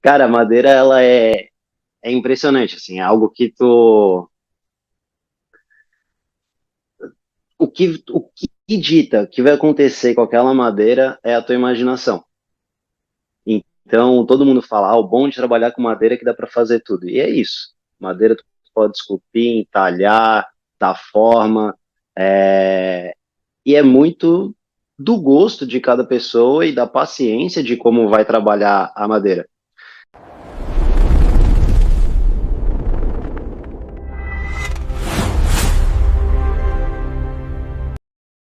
Cara, a madeira, ela é impressionante, assim, é algo que tu... O que dita que vai acontecer com aquela madeira é a tua imaginação. Então, todo mundo fala, o bom de trabalhar com madeira é que dá para fazer tudo. E é isso. Madeira tu pode esculpir, entalhar, dar forma, e é muito do gosto de cada pessoa e da paciência de como vai trabalhar a madeira.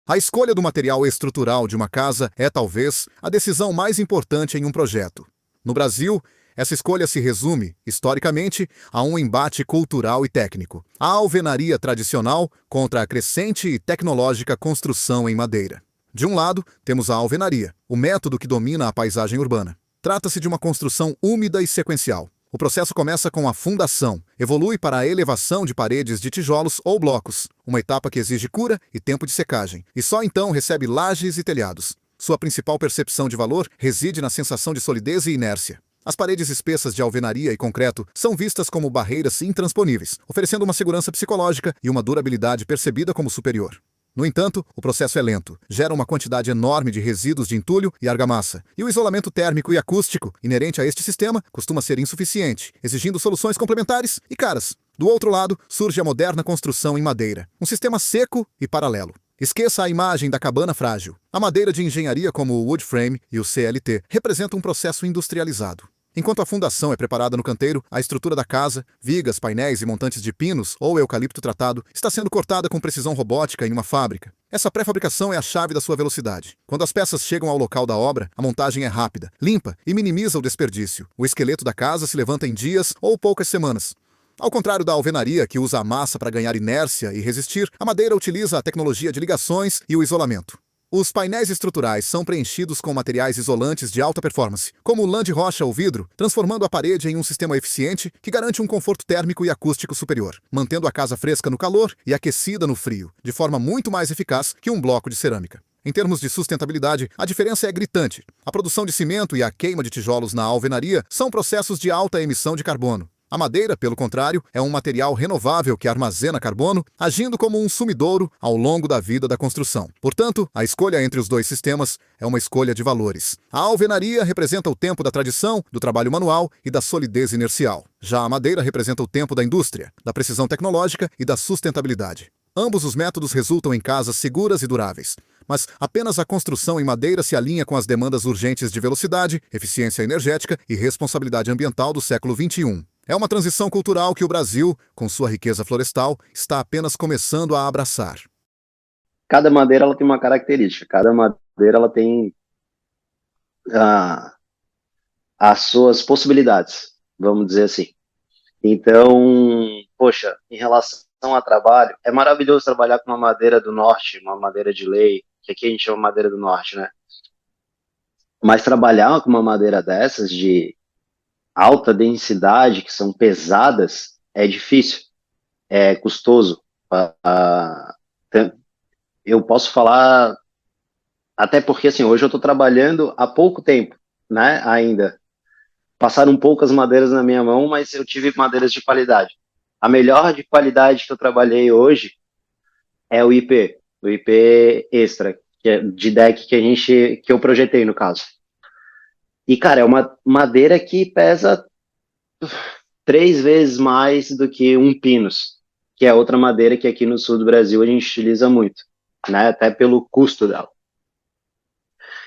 A escolha do material estrutural de uma casa é, talvez, a decisão mais importante em um projeto. No Brasil, essa escolha se resume, historicamente, a um embate cultural e técnico. A alvenaria tradicional contra a crescente e tecnológica construção em madeira. De um lado, temos a alvenaria, o método que domina a paisagem urbana. Trata-se de uma construção úmida e sequencial. O processo começa com a fundação, evolui para a elevação de paredes de tijolos ou blocos, uma etapa que exige cura e tempo de secagem, e só então recebe lajes e telhados. Sua principal percepção de valor reside na sensação de solidez e inércia. As paredes espessas de alvenaria e concreto são vistas como barreiras intransponíveis, oferecendo uma segurança psicológica e uma durabilidade percebida como superior. No entanto, o processo é lento, gera uma quantidade enorme de resíduos de entulho e argamassa, e o isolamento térmico e acústico inerente a este sistema costuma ser insuficiente, exigindo soluções complementares e caras. Do outro lado, surge a moderna construção em madeira, um sistema seco e paralelo. Esqueça a imagem da cabana frágil. A madeira de engenharia como o wood frame e o CLT representa um processo industrializado. Enquanto a fundação é preparada no canteiro, a estrutura da casa, vigas, painéis e montantes de pinos ou eucalipto tratado, está sendo cortada com precisão robótica em uma fábrica. Essa pré-fabricação é a chave da sua velocidade. Quando as peças chegam ao local da obra, a montagem é rápida, limpa e minimiza o desperdício. O esqueleto da casa se levanta em dias ou poucas semanas. Ao contrário da alvenaria, que usa a massa para ganhar inércia e resistir, a madeira utiliza a tecnologia de ligações e o isolamento. Os painéis estruturais são preenchidos com materiais isolantes de alta performance, como lã de rocha ou vidro, transformando a parede em um sistema eficiente que garante um conforto térmico e acústico superior, mantendo a casa fresca no calor e aquecida no frio, de forma muito mais eficaz que um bloco de cerâmica. Em termos de sustentabilidade, a diferença é gritante. A produção de cimento e a queima de tijolos na alvenaria são processos de alta emissão de carbono. A madeira, pelo contrário, é um material renovável que armazena carbono, agindo como um sumidouro ao longo da vida da construção. Portanto, a escolha entre os dois sistemas é uma escolha de valores. A alvenaria representa o tempo da tradição, do trabalho manual e da solidez inercial. Já a madeira representa o tempo da indústria, da precisão tecnológica e da sustentabilidade. Ambos os métodos resultam em casas seguras e duráveis. Mas apenas a construção em madeira se alinha com as demandas urgentes de velocidade, eficiência energética e responsabilidade ambiental do século XXI. É uma transição cultural que o Brasil, com sua riqueza florestal, está apenas começando a abraçar. Cada madeira, ela tem uma característica, cada madeira, ela tem ah, as suas possibilidades, vamos dizer assim. Então, poxa, em relação a trabalho, é maravilhoso trabalhar com uma madeira do norte, uma madeira de lei, que aqui a gente chama madeira do norte, né? Mas trabalhar com uma madeira dessas, de alta densidade, que são pesadas, é difícil, é custoso. Eu posso falar, até porque assim, hoje eu estou trabalhando há pouco tempo, né, ainda. Passaram poucas madeiras na minha mão, mas eu tive madeiras de qualidade. A melhor de qualidade que eu trabalhei hoje é o IP Extra, que é de deck que eu projetei no caso. E cara, é uma madeira que pesa 3 vezes mais do que um pinus, que é outra madeira que aqui no sul do Brasil a gente utiliza muito, né? Até pelo custo dela.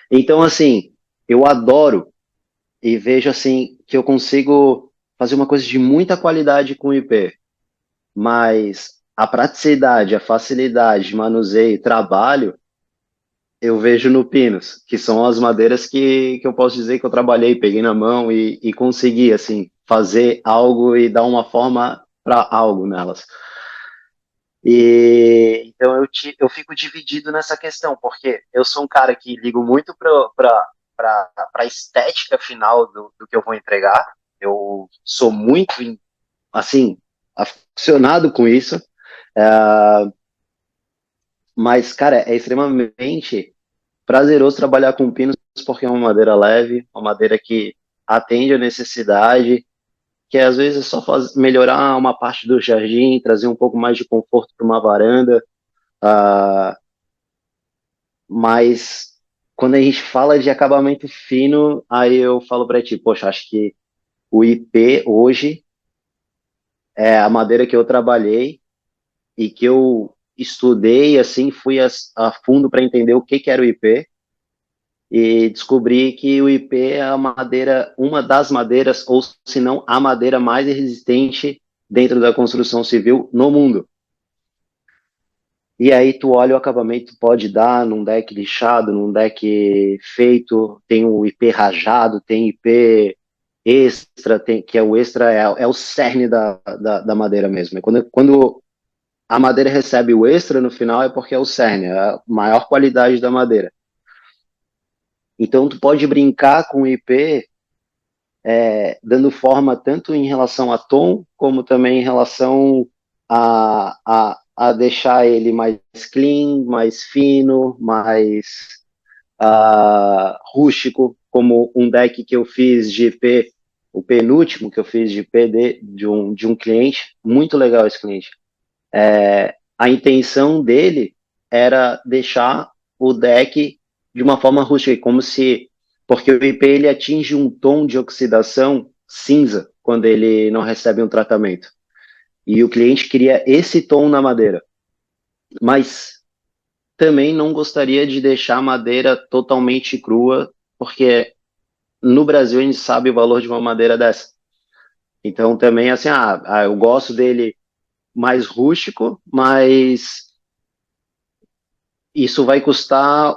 Então, assim, eu adoro e vejo assim que eu consigo fazer uma coisa de muita qualidade com o IP, mas a praticidade, a facilidade de manuseio e trabalho eu vejo no Pinus, que são as madeiras que eu posso dizer que eu trabalhei, peguei na mão e consegui, assim, fazer algo e dar uma forma para algo nelas. E então eu fico dividido nessa questão, porque eu sou um cara que ligo muito para a estética final do que eu vou entregar. Eu sou muito, assim, aficionado com isso. É, mas, cara, é extremamente prazeroso trabalhar com pinos porque é uma madeira leve, uma madeira que atende a necessidade, que às vezes é só melhorar uma parte do jardim, trazer um pouco mais de conforto para uma varanda, uh, mas quando a gente fala de acabamento fino, aí eu falo para ti, poxa, acho que o IP hoje é a madeira que eu trabalhei e que eu estudei, assim, fui a fundo para entender o que era o IP, e descobri que o IP é a madeira, uma das madeiras, ou se não a madeira mais resistente dentro da construção civil no mundo. E aí tu olha o acabamento, pode dar num deck lixado, num deck feito, tem o IP rajado, tem IP extra, tem, que é o extra, é o cerne da madeira mesmo. Quando a madeira recebe o extra no final é porque é o cerne, é a maior qualidade da madeira. Então tu pode brincar com o IP, dando forma tanto em relação a tom, como também em relação a deixar ele mais clean, mais fino, mais rústico, como um deck que eu fiz de IP, o penúltimo que eu fiz de PD de um cliente, muito legal esse cliente. A intenção dele era deixar o deck de uma forma rústica, como se, porque o IP ele atinge um tom de oxidação cinza quando ele não recebe um tratamento. E o cliente queria esse tom na madeira, mas também não gostaria de deixar a madeira totalmente crua, porque no Brasil a gente sabe o valor de uma madeira dessa. Então também assim, eu gosto dele mais rústico, mas isso vai custar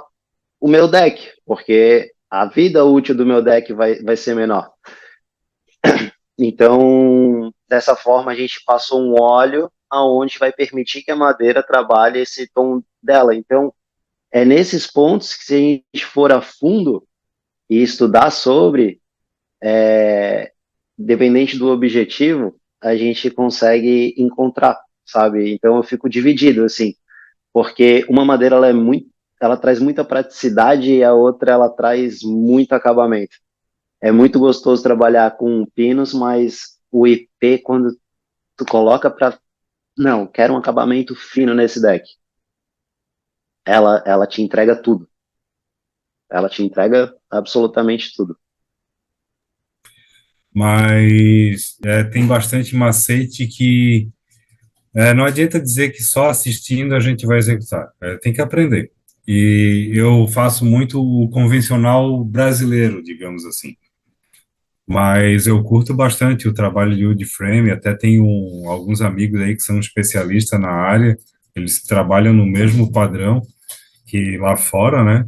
o meu deck, porque a vida útil do meu deck vai ser menor. Então, dessa forma, a gente passou um óleo aonde vai permitir que a madeira trabalhe esse tom dela. Então, é nesses pontos que, se a gente for a fundo e estudar sobre, dependente do objetivo, a gente consegue encontrar, sabe? Então, eu fico dividido, assim, porque uma madeira ela traz muita praticidade e a outra ela traz muito acabamento. É muito gostoso trabalhar com pinos, mas o IP, quando tu coloca para, não, quero um acabamento fino nesse deck, ela te entrega tudo. Ela te entrega absolutamente tudo. Mas tem bastante macete que não adianta dizer que só assistindo a gente vai executar. Tem que aprender. E eu faço muito o convencional brasileiro, digamos assim. Mas eu curto bastante o trabalho de wood frame, até tenho alguns amigos aí que são especialistas na área, eles trabalham no mesmo padrão que lá fora, né?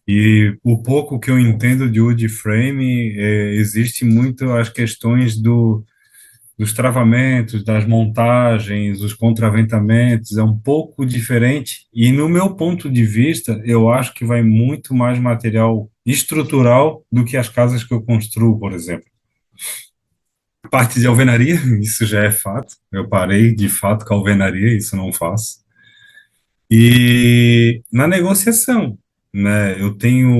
E o pouco que eu entendo de wood frame, existe muito as questões dos travamentos, das montagens, os contraventamentos, é um pouco diferente. E no meu ponto de vista, eu acho que vai muito mais material estrutural do que as casas que eu construo, por exemplo. Parte de alvenaria, isso já é fato. Eu parei de fato com a alvenaria, isso não faço. E na negociação, né? Eu tenho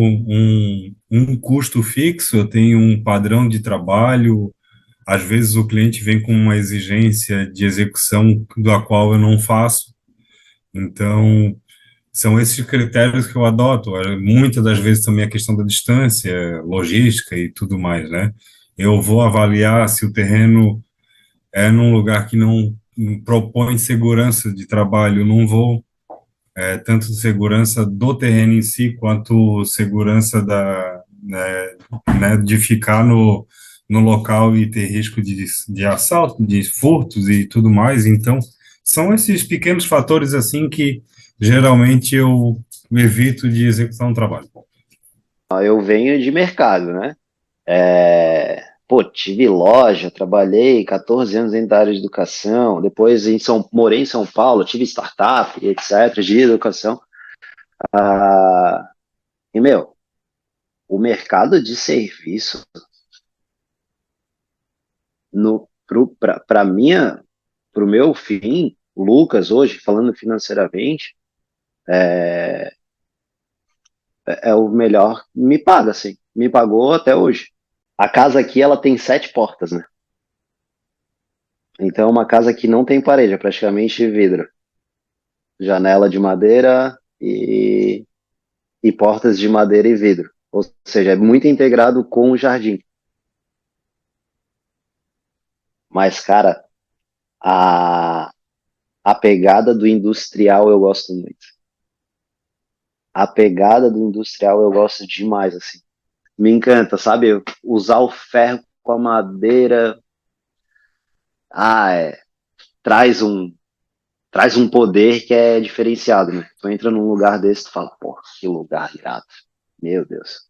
um custo fixo, eu tenho um padrão de trabalho. Às vezes o cliente vem com uma exigência de execução da qual eu não faço. Então, são esses critérios que eu adoto. Muitas das vezes também a questão da distância, logística e tudo mais, né? Eu vou avaliar se o terreno é num lugar que não propõe segurança de trabalho, não vou, tanto segurança do terreno em si, quanto segurança de ficar no local e ter risco de assalto, de furtos e tudo mais. Então, são esses pequenos fatores assim que geralmente eu evito de executar um trabalho. Eu venho de mercado, né? Pô, tive loja, trabalhei 14 anos dentro da área de educação, depois morei em São Paulo, tive startup, etc., de educação. Ah, e, meu, o mercado de serviço, para o meu fim, Lucas, hoje, falando financeiramente, é o melhor, me paga, assim, me pagou até hoje. A casa aqui, ela tem 7 portas, né? Então, é uma casa que não tem parede, é praticamente vidro. Janela de madeira e portas de madeira e vidro. Ou seja, é muito integrado com o jardim. Mas, cara, a, a pegada do industrial eu gosto muito. A pegada do industrial eu gosto demais, assim. Me encanta, sabe? Usar o ferro com a madeira. Ah, traz um, traz um poder que é diferenciado, né? Tu entra num lugar desse, tu fala, porra, que lugar irado. Meu Deus.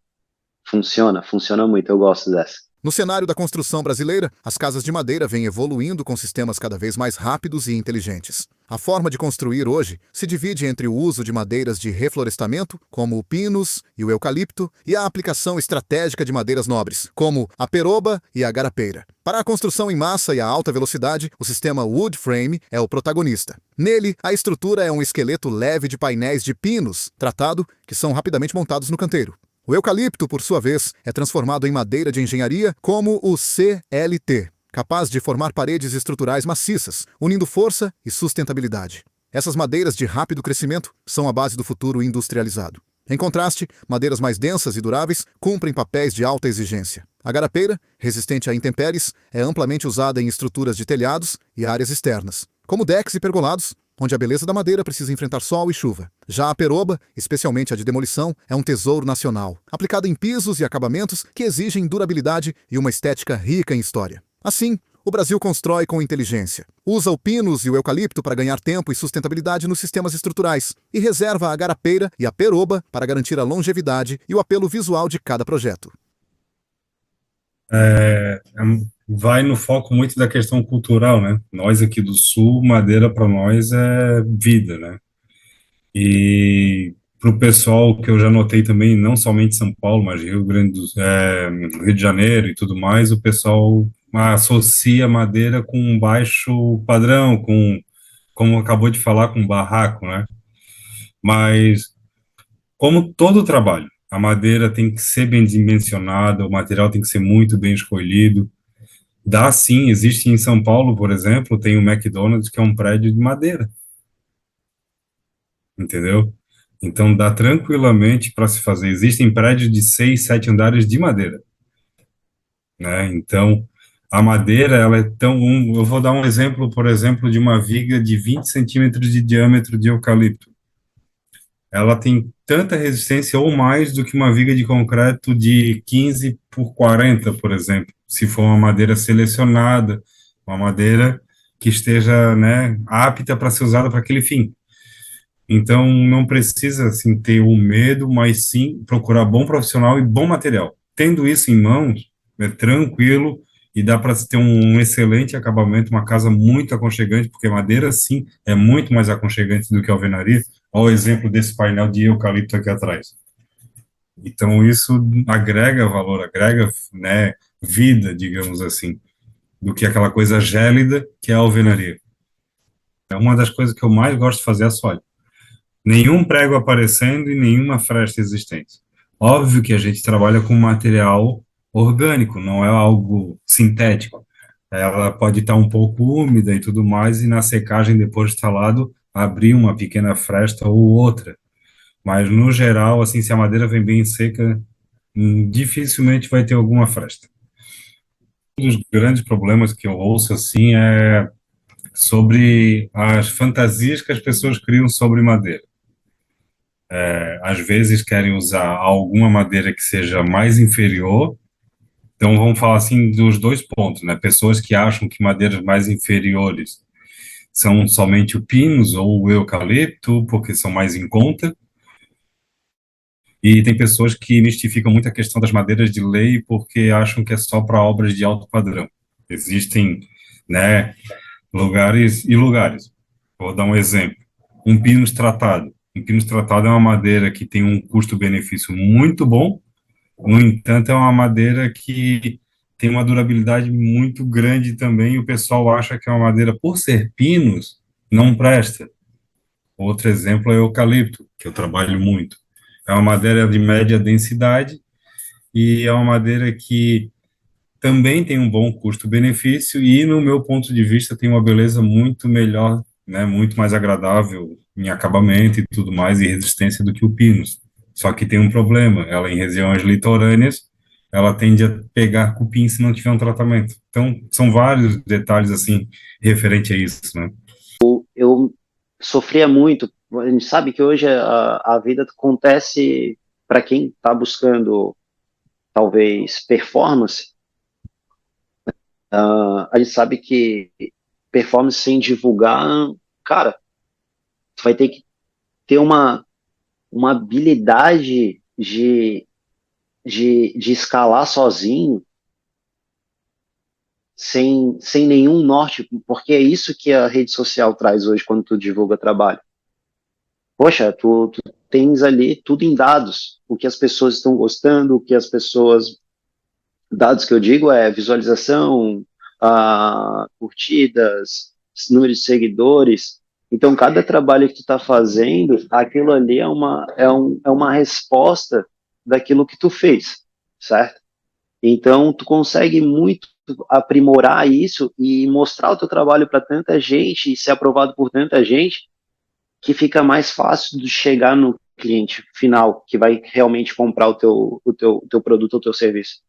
Funciona muito, eu gosto dessa. No cenário da construção brasileira, as casas de madeira vêm evoluindo com sistemas cada vez mais rápidos e inteligentes. A forma de construir hoje se divide entre o uso de madeiras de reflorestamento, como o pinus e o eucalipto, e a aplicação estratégica de madeiras nobres, como a peroba e a garapeira. Para a construção em massa e a alta velocidade, o sistema wood frame é o protagonista. Nele, a estrutura é um esqueleto leve de painéis de pinos, tratado, que são rapidamente montados no canteiro. O eucalipto, por sua vez, é transformado em madeira de engenharia como o CLT, capaz de formar paredes estruturais maciças, unindo força e sustentabilidade. Essas madeiras de rápido crescimento são a base do futuro industrializado. Em contraste, madeiras mais densas e duráveis cumprem papéis de alta exigência. A garapeira, resistente a intempéries, é amplamente usada em estruturas de telhados e áreas externas, como decks e pergolados, onde a beleza da madeira precisa enfrentar sol e chuva. Já a peroba, especialmente a de demolição, é um tesouro nacional, aplicada em pisos e acabamentos que exigem durabilidade e uma estética rica em história. Assim, o Brasil constrói com inteligência. Usa o pinus e o eucalipto para ganhar tempo e sustentabilidade nos sistemas estruturais e reserva a garapeira e a peroba para garantir a longevidade e o apelo visual de cada projeto. Vai no foco muito da questão cultural, né? Nós aqui do Sul, madeira para nós é vida, né? E para o pessoal que eu já notei também, não somente São Paulo, mas Rio de Janeiro e tudo mais, o pessoal associa madeira com um baixo padrão, como acabou de falar, com barraco, né? Mas, como todo trabalho, a madeira tem que ser bem dimensionada, o material tem que ser muito bem escolhido. Dá sim, existe em São Paulo, por exemplo, tem o McDonald's, que é um prédio de madeira, entendeu? Então dá tranquilamente para se fazer. Existem prédios de 6, 7 andares de madeira, né? Então a madeira, ela é eu vou dar um exemplo, por exemplo, de uma viga de 20 centímetros de diâmetro de eucalipto. Ela tem tanta resistência ou mais do que uma viga de concreto de 15 por 40, por exemplo, se for uma madeira selecionada, uma madeira que esteja, né, apta para ser usada para aquele fim. Então, não precisa, assim, ter o medo, mas sim procurar bom profissional e bom material. Tendo isso em mãos, é tranquilo e dá para ter um excelente acabamento, uma casa muito aconchegante, porque madeira, sim, é muito mais aconchegante do que alvenaria. Olha o exemplo desse painel de eucalipto aqui atrás. Então, isso agrega valor, agrega, né, vida, digamos assim, do que aquela coisa gélida que é a alvenaria. É uma das coisas que eu mais gosto de fazer, é assoalho. Nenhum prego aparecendo e nenhuma fresta existente. Óbvio que a gente trabalha com material orgânico, não é algo sintético. Ela pode estar um pouco úmida e tudo mais, e na secagem, depois de instalado, abrir uma pequena fresta ou outra. Mas, no geral, assim, se a madeira vem bem seca, dificilmente vai ter alguma fresta. Um dos grandes problemas que eu ouço, assim, é sobre as fantasias que as pessoas criam sobre madeira. Às vezes querem usar alguma madeira que seja mais inferior. Então, vamos falar assim dos dois pontos, né? Pessoas que acham que madeiras mais inferiores são somente o pinus ou o eucalipto, porque são mais em conta. E tem pessoas que mistificam muito a questão das madeiras de lei porque acham que é só para obras de alto padrão. Existem, né, lugares e lugares. Vou dar um exemplo. Um pinus tratado. Um pinus tratado é uma madeira que tem um custo-benefício muito bom, no entanto, é uma madeira que tem uma durabilidade muito grande também, e o pessoal acha que é uma madeira, por ser pinus, não presta. Outro exemplo é o eucalipto, que eu trabalho muito. É uma madeira de média densidade, e é uma madeira que também tem um bom custo-benefício e, no meu ponto de vista, tem uma beleza muito melhor, né, muito mais agradável em acabamento e tudo mais, e resistência do que o pinus. Só que tem um problema, ela em regiões litorâneas, ela tende a pegar cupim se não tiver um tratamento. Então, são vários detalhes, assim, referente a isso, né? Eu sofria muito. A gente sabe que hoje a vida acontece para quem está buscando, talvez, performance. A gente sabe que performance sem divulgar, cara, tu vai ter que ter uma habilidade de escalar sozinho, sem nenhum norte, porque é isso que a rede social traz hoje quando tu divulga trabalho. Poxa, tu tens ali tudo em dados, o que as pessoas estão gostando, o que as pessoas, dados que eu digo é visualização, curtidas, número de seguidores. Então, cada trabalho que tu está fazendo, aquilo ali é uma resposta daquilo que tu fez, certo? Então, tu consegue muito aprimorar isso e mostrar o teu trabalho para tanta gente e ser aprovado por tanta gente, que fica mais fácil de chegar no cliente final, que vai realmente comprar o teu produto ou o teu serviço.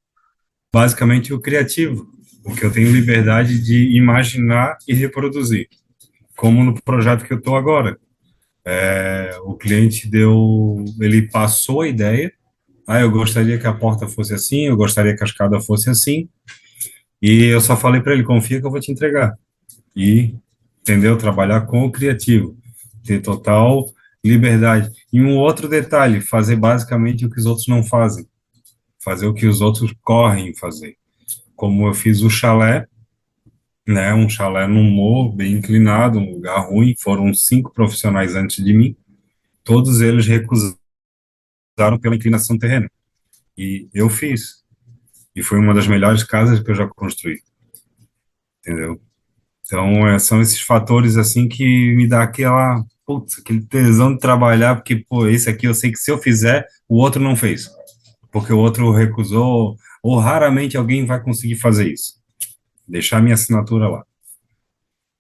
Basicamente, o criativo, porque eu tenho liberdade de imaginar e reproduzir, como no projeto que eu estou agora. O cliente ele passou a ideia, eu gostaria que a porta fosse assim, eu gostaria que a escada fosse assim, e eu só falei para ele, confia que eu vou te entregar. E, entendeu? Trabalhar com o criativo, ter total liberdade. E um outro detalhe, fazer basicamente o que os outros não fazem, fazer o que os outros correm fazer. Como eu fiz o chalé, né, um chalé num morro bem inclinado, um lugar ruim, foram 5 profissionais antes de mim, todos eles recusaram pela inclinação terrena. E eu fiz. E foi uma das melhores casas que eu já construí, entendeu? Então, são esses fatores, assim, que me dá putz, aquele tesão de trabalhar, porque, pô, esse aqui eu sei que se eu fizer, o outro não fez, porque o outro recusou, ou raramente alguém vai conseguir fazer isso. Deixar minha assinatura lá.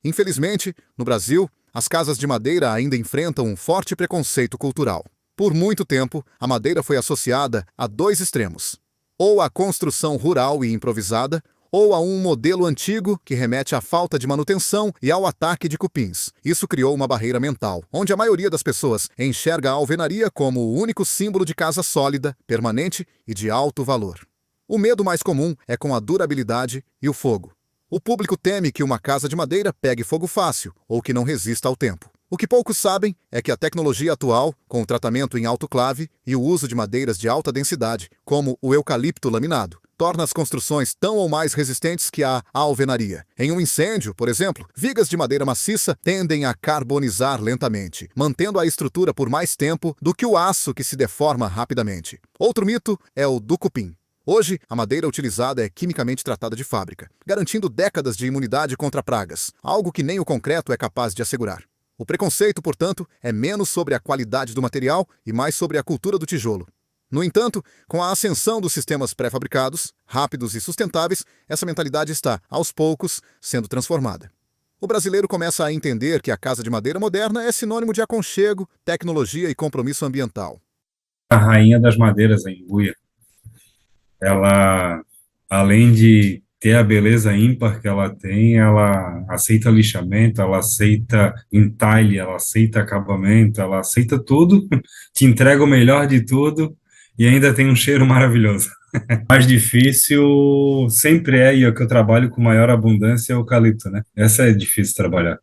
Infelizmente, no Brasil, as casas de madeira ainda enfrentam um forte preconceito cultural. Por muito tempo, a madeira foi associada a dois extremos: ou à construção rural e improvisada, ou a um modelo antigo que remete à falta de manutenção e ao ataque de cupins. Isso criou uma barreira mental, onde a maioria das pessoas enxerga a alvenaria como o único símbolo de casa sólida, permanente e de alto valor. O medo mais comum é com a durabilidade e o fogo. O público teme que uma casa de madeira pegue fogo fácil ou que não resista ao tempo. O que poucos sabem é que a tecnologia atual, com o tratamento em autoclave e o uso de madeiras de alta densidade, como o eucalipto laminado, torna as construções tão ou mais resistentes que a alvenaria. Em um incêndio, por exemplo, vigas de madeira maciça tendem a carbonizar lentamente, mantendo a estrutura por mais tempo do que o aço que se deforma rapidamente. Outro mito é o do cupim. Hoje, a madeira utilizada é quimicamente tratada de fábrica, garantindo décadas de imunidade contra pragas, algo que nem o concreto é capaz de assegurar. O preconceito, portanto, é menos sobre a qualidade do material e mais sobre a cultura do tijolo. No entanto, com a ascensão dos sistemas pré-fabricados, rápidos e sustentáveis, essa mentalidade está, aos poucos, sendo transformada. O brasileiro começa a entender que a casa de madeira moderna é sinônimo de aconchego, tecnologia e compromisso ambiental. A rainha das madeiras, a Imbuia, ela, além de ter a beleza ímpar que ela tem, ela aceita lixamento, ela aceita entalhe, ela aceita acabamento, ela aceita tudo, te entrega o melhor de tudo e ainda tem um cheiro maravilhoso. Mais difícil sempre e é o que eu trabalho com maior abundância é o eucalipto, né? Essa é difícil trabalhar.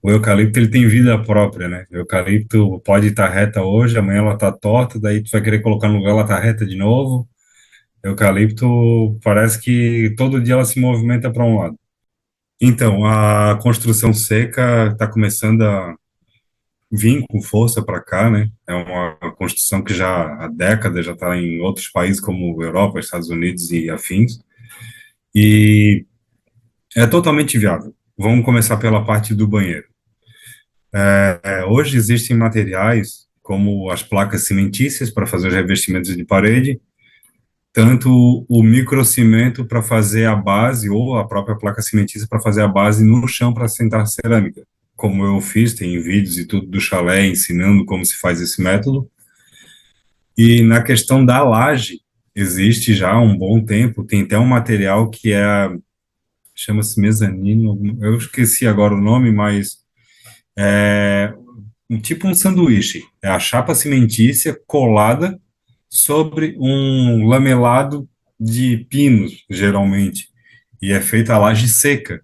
O eucalipto, ele tem vida própria, né? O eucalipto pode estar reta hoje, amanhã ela está torta, daí tu vai querer colocar no lugar, ela está reta de novo. Eucalipto parece que todo dia ela se movimenta para um lado. Então, a construção seca está começando a vir com força para cá, né? É uma construção que já há décadas já está em outros países como Europa, Estados Unidos e afins, e é totalmente viável. Vamos começar pela parte do banheiro. Hoje existem materiais como as placas cimentícias para fazer os revestimentos de parede, tanto o microcimento para fazer a base, ou a própria placa cimentícia para fazer a base no chão para assentar cerâmica, como eu fiz, tem vídeos e tudo do chalé ensinando como se faz esse método. E na questão da laje, existe já há um bom tempo, tem até um material que chama-se mezanino, eu esqueci agora o nome, mas é tipo um sanduíche, é a chapa cimentícia colada sobre um lamelado de pinos, geralmente, e é feita a laje seca.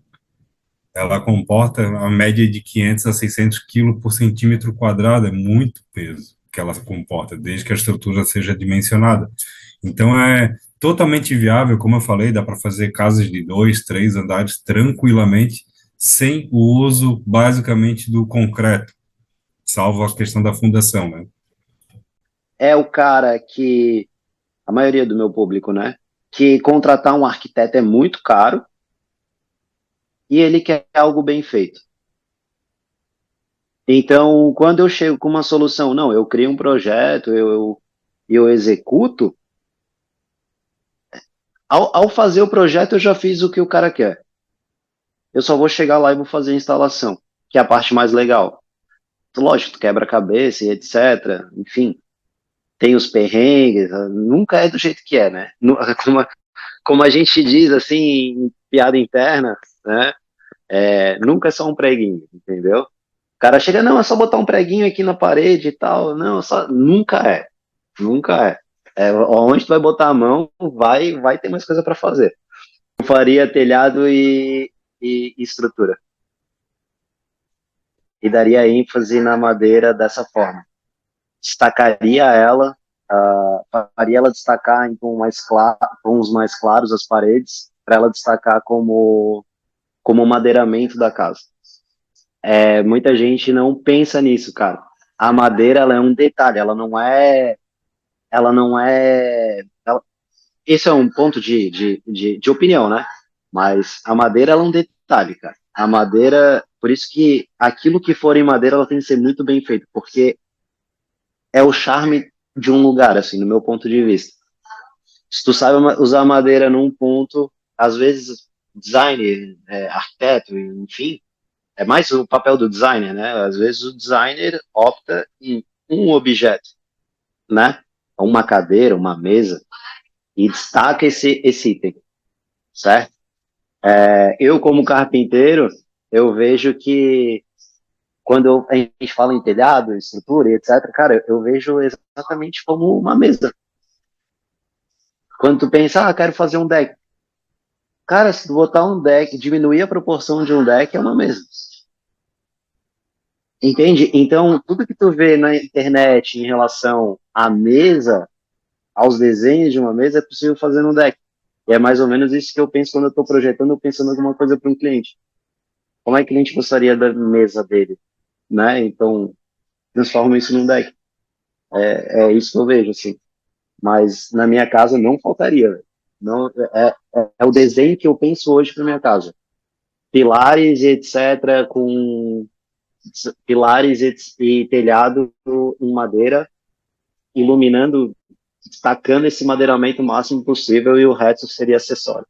Ela comporta a média de 500 a 600 quilos por centímetro quadrado, é muito peso que ela comporta, desde que a estrutura seja dimensionada. Então, é totalmente viável, como eu falei, dá para fazer casas de 2, 3 andares tranquilamente, sem o uso, basicamente, do concreto, salvo a questão da fundação, né? É o cara que, a maioria do meu público, né, que contratar um arquiteto é muito caro e ele quer algo bem feito. Então, quando eu chego com uma solução, não, eu crio um projeto, eu executo, ao fazer o projeto eu já fiz o que o cara quer. Eu só vou chegar lá e vou fazer a instalação, que é a parte mais legal. Lógico, tu quebra a cabeça e etc. Enfim, tem os perrengues, nunca é do jeito que é, né? Como a gente diz assim, em piada interna, né? Nunca é só um preguinho, entendeu? O cara chega, não, é só botar um preguinho aqui na parede e tal. Não, só, nunca é. Nunca é. Onde tu vai botar a mão, vai ter mais coisa para fazer. Eu faria telhado e estrutura. E daria ênfase na madeira dessa forma. Destacaria ela, faria ela destacar em tons mais claros as paredes, para ela destacar como o madeiramento da casa. Muita gente não pensa nisso, cara. A madeira, ela é um detalhe, esse é um ponto de opinião, né? Mas a madeira, ela é um detalhe, cara. A madeira, por isso que aquilo que for em madeira, ela tem que ser muito bem feito, porque é o charme de um lugar, assim, no meu ponto de vista. Se tu sabe usar madeira num ponto, às vezes, designer, arquiteto, enfim, é mais o papel do designer, né? Às vezes o designer opta em um objeto, né? Uma cadeira, uma mesa, e destaca esse item, certo? Eu, como carpinteiro, eu vejo que quando a gente fala em telhado, estrutura e etc., cara, eu vejo exatamente como uma mesa. Quando tu pensa, quero fazer um deck. Cara, se tu botar um deck, diminuir a proporção de um deck, é uma mesa. Entende? Então, tudo que tu vê na internet em relação à mesa, aos desenhos de uma mesa, é possível fazer no deck. E é mais ou menos isso que eu penso quando eu estou projetando, eu pensando em alguma coisa para um cliente. Como é que o cliente gostaria da mesa dele? Né? Então, transforma isso num deck. É isso que eu vejo, assim. Mas na minha casa não faltaria. Véio. Não, é o desenho que eu penso hoje para minha casa. Pilares, etc., com pilares e telhado em madeira, iluminando, destacando esse madeiramento o máximo possível e o resto seria acessório.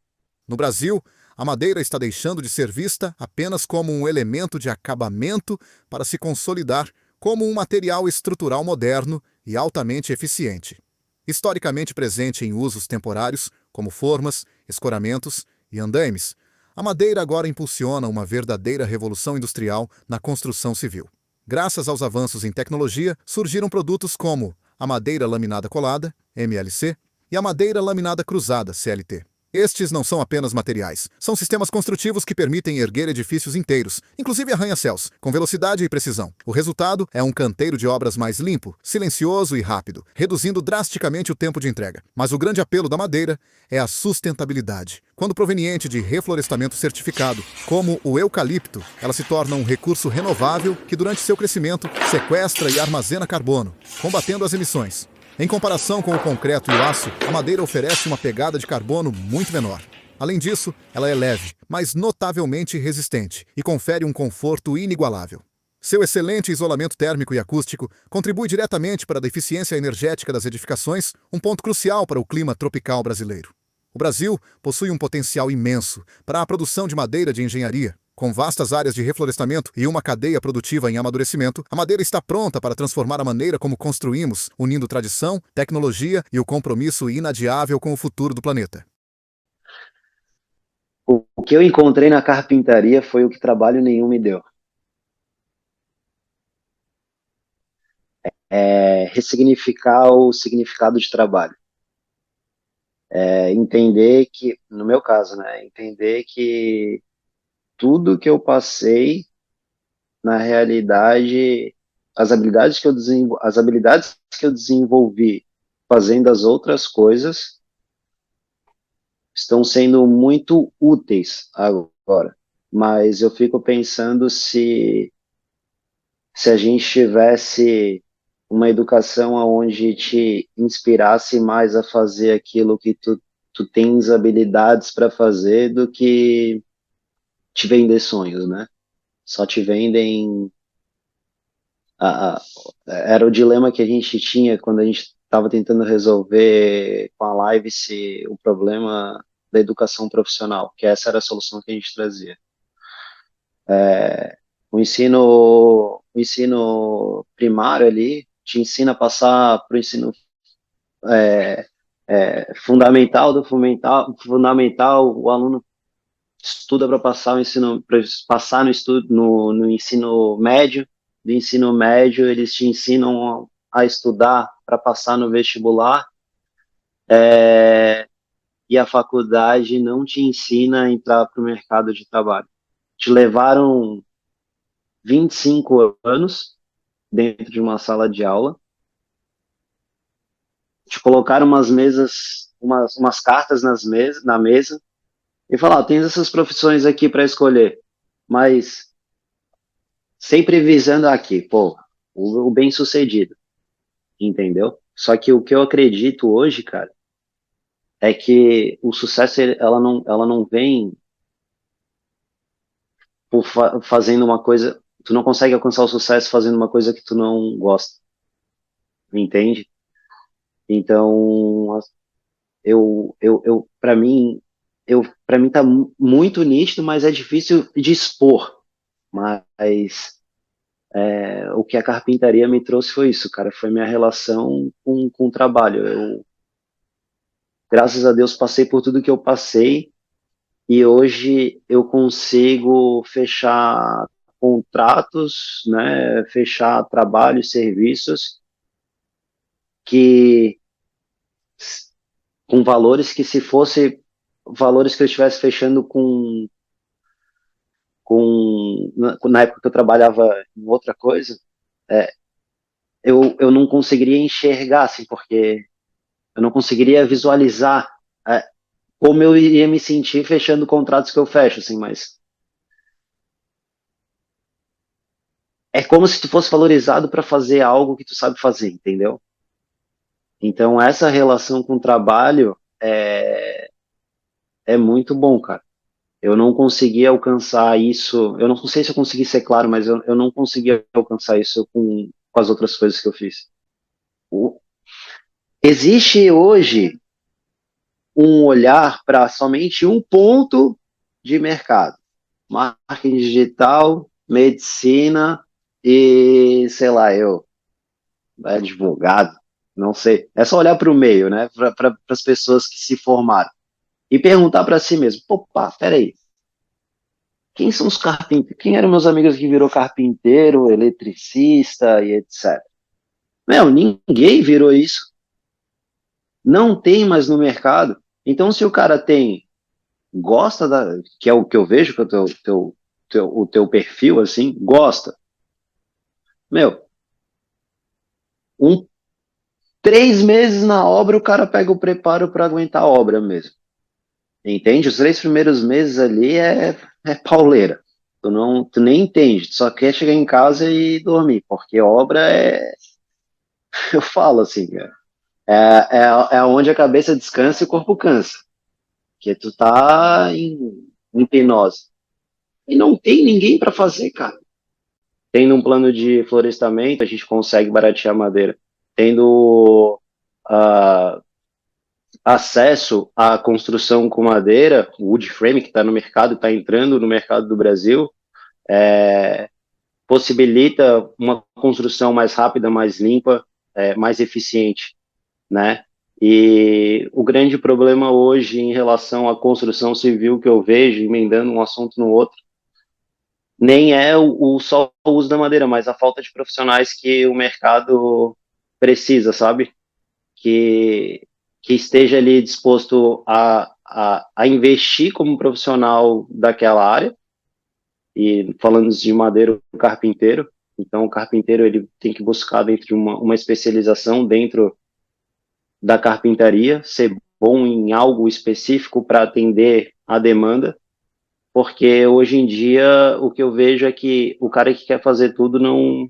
No Brasil, a madeira está deixando de ser vista apenas como um elemento de acabamento para se consolidar como um material estrutural moderno e altamente eficiente. Historicamente presente em usos temporários, como formas, escoramentos e andaimes, a madeira agora impulsiona uma verdadeira revolução industrial na construção civil. Graças aos avanços em tecnologia, surgiram produtos como a madeira laminada colada, MLC, e a madeira laminada cruzada, CLT. Estes não são apenas materiais, são sistemas construtivos que permitem erguer edifícios inteiros, inclusive arranha-céus, com velocidade e precisão. O resultado é um canteiro de obras mais limpo, silencioso e rápido, reduzindo drasticamente o tempo de entrega. Mas o grande apelo da madeira é a sustentabilidade. Quando proveniente de reflorestamento certificado, como o eucalipto, ela se torna um recurso renovável que, durante seu crescimento, sequestra e armazena carbono, combatendo as emissões. Em comparação com o concreto e o aço, a madeira oferece uma pegada de carbono muito menor. Além disso, ela é leve, mas notavelmente resistente e confere um conforto inigualável. Seu excelente isolamento térmico e acústico contribui diretamente para a eficiência energética das edificações, um ponto crucial para o clima tropical brasileiro. O Brasil possui um potencial imenso para a produção de madeira de engenharia. Com vastas áreas de reflorestamento e uma cadeia produtiva em amadurecimento, a madeira está pronta para transformar a maneira como construímos, unindo tradição, tecnologia e o compromisso inadiável com o futuro do planeta. O que eu encontrei na carpintaria foi o que trabalho nenhum me deu. Ressignificar o significado de trabalho. Entender que, no meu caso, né, entender que tudo que eu passei, na realidade, as habilidades que eu desenvolvi fazendo as outras coisas estão sendo muito úteis agora. Mas eu fico pensando se a gente tivesse uma educação onde te inspirasse mais a fazer aquilo que tu tens habilidades para fazer do que te vender sonhos, né? Só te vendem. Era o dilema que a gente tinha quando a gente estava tentando resolver com a live se o problema da educação profissional, que essa era a solução que a gente trazia. O ensino primário ali te ensina a passar para o ensino fundamental do fundamental, o aluno estuda para passar o ensino, para passar no estudo no ensino médio, do ensino médio eles te ensinam a estudar para passar no vestibular, e a faculdade não te ensina a entrar para o mercado de trabalho. Te levaram 25 anos dentro de uma sala de aula, te colocaram umas cartas na mesa, e falaram, tem essas profissões aqui para escolher, mas sempre visando aqui, pô, o bem-sucedido, entendeu? Só que o que eu acredito hoje, cara, é que o sucesso, ela não vem fazendo uma coisa, tu não consegue alcançar o sucesso fazendo uma coisa que tu não gosta, entende? Então, para mim tá muito nítido, mas é difícil de expor, mas o que a carpintaria me trouxe foi isso, cara, foi minha relação com o trabalho. Graças a Deus, passei por tudo que eu passei e hoje eu consigo fechar contratos, né, fechar trabalhos, serviços que com valores que se fosse valores que eu estivesse fechando na época que eu trabalhava em outra coisa, eu não conseguiria enxergar, assim, porque eu não conseguiria visualizar é, como eu iria me sentir fechando contratos que eu fecho, assim, mas é como se tu fosse valorizado para fazer algo que tu sabe fazer, entendeu? Então, essa relação com o trabalho é muito bom, cara. Eu não consegui alcançar isso, eu não sei se eu consegui ser claro, mas eu não consegui alcançar isso com as outras coisas que eu fiz. O- Existe hoje um olhar para somente um ponto de mercado: marketing digital, medicina e, sei lá, advogado, não sei. É só olhar para o meio, né? Para as pessoas que se formaram e perguntar para si mesmo: pô, pá, peraí, quem são os carpinteiros? Quem eram meus amigos que virou carpinteiro, eletricista e etc. Meu, ninguém virou isso. Não tem mais no mercado. Então, se o cara gosta que é o que eu vejo que é o teu perfil, assim, gosta. Meu, um 3 meses na obra, o cara pega o preparo para aguentar a obra mesmo. Entende? Os 3 primeiros meses ali é pauleira. Tu nem entende, tu só quer chegar em casa e dormir, porque obra eu falo assim, cara, é onde a cabeça descansa e o corpo cansa, que tu tá em hipnose. E não tem ninguém para fazer, cara. tendo um plano de florestamento, a gente consegue baratear a madeira. Tendo ah, acesso à construção com madeira, o wood frame que está no mercado, está entrando no mercado do Brasil, possibilita uma construção mais rápida, mais limpa, mais eficiente, né? E o grande problema hoje em relação à construção civil que eu vejo, emendando um assunto no outro, nem é só o uso da madeira, mas a falta de profissionais que o mercado precisa, sabe? Que, que esteja ali disposto a investir como profissional daquela área, e falando de madeira, o carpinteiro. Então, o carpinteiro ele tem que buscar dentro de uma especialização dentro da carpintaria, ser bom em algo específico para atender a demanda, porque hoje em dia o que eu vejo é que o cara que quer fazer tudo não,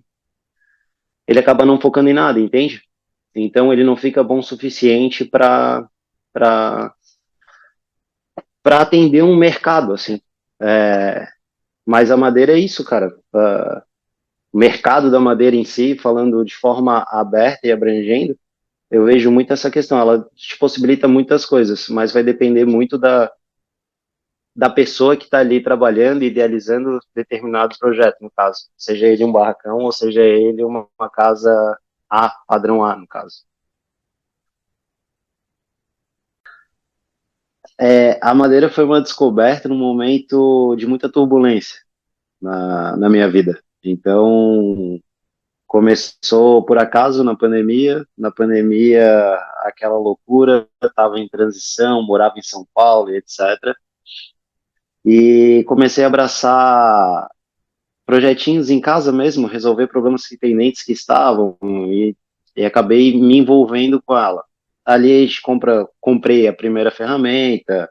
ele acaba não focando em nada, entende? Então ele não fica bom o suficiente para para atender um mercado assim. Mas a madeira é isso, cara. O mercado da madeira em si, falando de forma aberta e abrangendo, eu vejo muito essa questão. Ela te possibilita muitas coisas, mas vai depender muito da pessoa que está ali trabalhando e idealizando determinado projeto, no caso. Seja ele um barracão ou seja ele uma casa A, padrão A, no caso. A madeira foi uma descoberta num momento de muita turbulência na minha vida. Então, começou por acaso na pandemia aquela loucura, estava em transição, morava em São Paulo, etc. E comecei a abraçar projetinhos em casa mesmo, resolver problemas pendentes que estavam e acabei me envolvendo com ela. Ali a gente comprei a primeira ferramenta,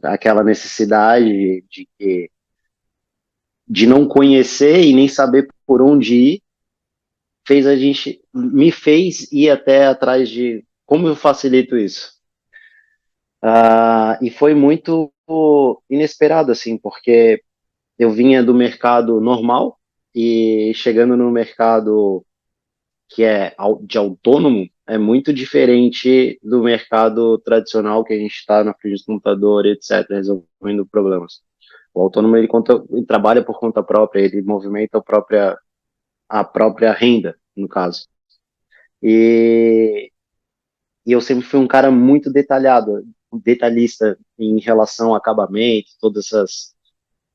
aquela necessidade de não conhecer e nem saber por onde ir, me fez ir até atrás de como eu facilito isso. E foi muito inesperado, assim, porque eu vinha do mercado normal e chegando no mercado que é de autônomo, é muito diferente do mercado tradicional que a gente está na frente do computador, etc., resolvendo problemas. O autônomo, ele trabalha por conta própria, ele movimenta a própria renda, no caso. E, e eu sempre fui um cara muito detalhista em relação ao acabamento, todas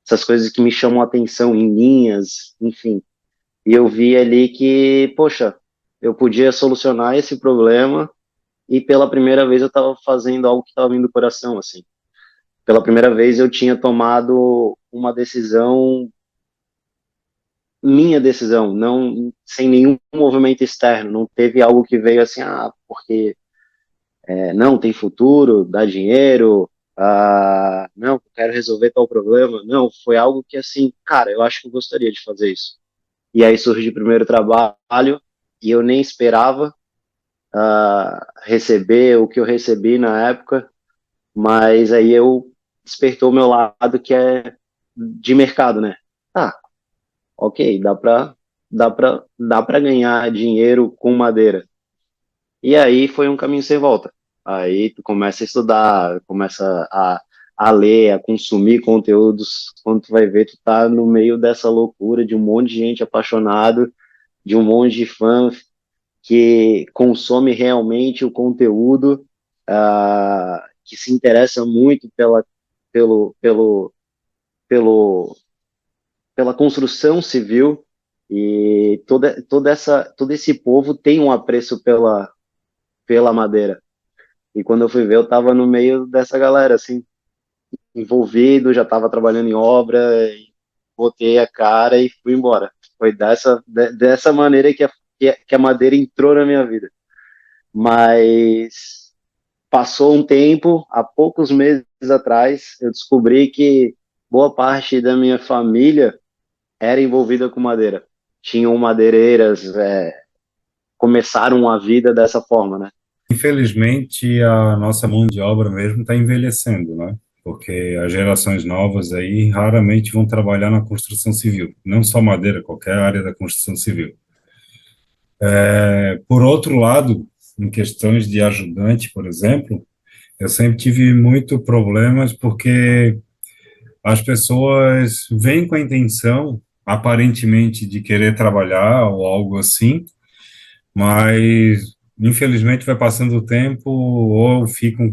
essas coisas que me chamam a atenção em linhas, enfim. E eu vi ali que, poxa, eu podia solucionar esse problema e pela primeira vez eu estava fazendo algo que estava vindo do coração, assim. Pela primeira vez eu tinha tomado uma decisão, minha decisão, não sem nenhum movimento externo, não teve algo que veio assim, porque não tem futuro, dá dinheiro, não, quero resolver tal problema. Não, foi algo que assim, cara, eu acho que eu gostaria de fazer isso. E aí surgiu o primeiro trabalho e eu nem esperava receber o que eu recebi na época, mas aí eu despertou o meu lado que é de mercado, né? Ok, dá para ganhar dinheiro com madeira. E aí foi um caminho sem volta. Aí tu começa a estudar, começa a ler, a consumir conteúdos, quando tu vai ver, tu tá no meio dessa loucura de um monte de gente apaixonado, de um monte de fã que consome realmente o conteúdo, que se interessa muito pelo, pelo, pelo, pela construção civil, e todo esse povo tem um apreço pela madeira. E quando eu fui ver, eu estava no meio dessa galera, assim, envolvido, já estava trabalhando em obra, e botei a cara e fui embora. Foi dessa maneira que a madeira entrou na minha vida. Mas passou um tempo, há poucos meses atrás, eu descobri que boa parte da minha família era envolvida com madeira. Tinham madeireiras, começaram a vida dessa forma, né? Infelizmente, a nossa mão de obra mesmo está envelhecendo, né? porque as gerações novas aí raramente vão trabalhar na construção civil, não só madeira, qualquer área da construção civil. Por outro lado, em questões de ajudante, por exemplo, eu sempre tive muito problemas porque as pessoas vêm com a intenção, aparentemente, de querer trabalhar ou algo assim, mas infelizmente vai passando o tempo ou ficam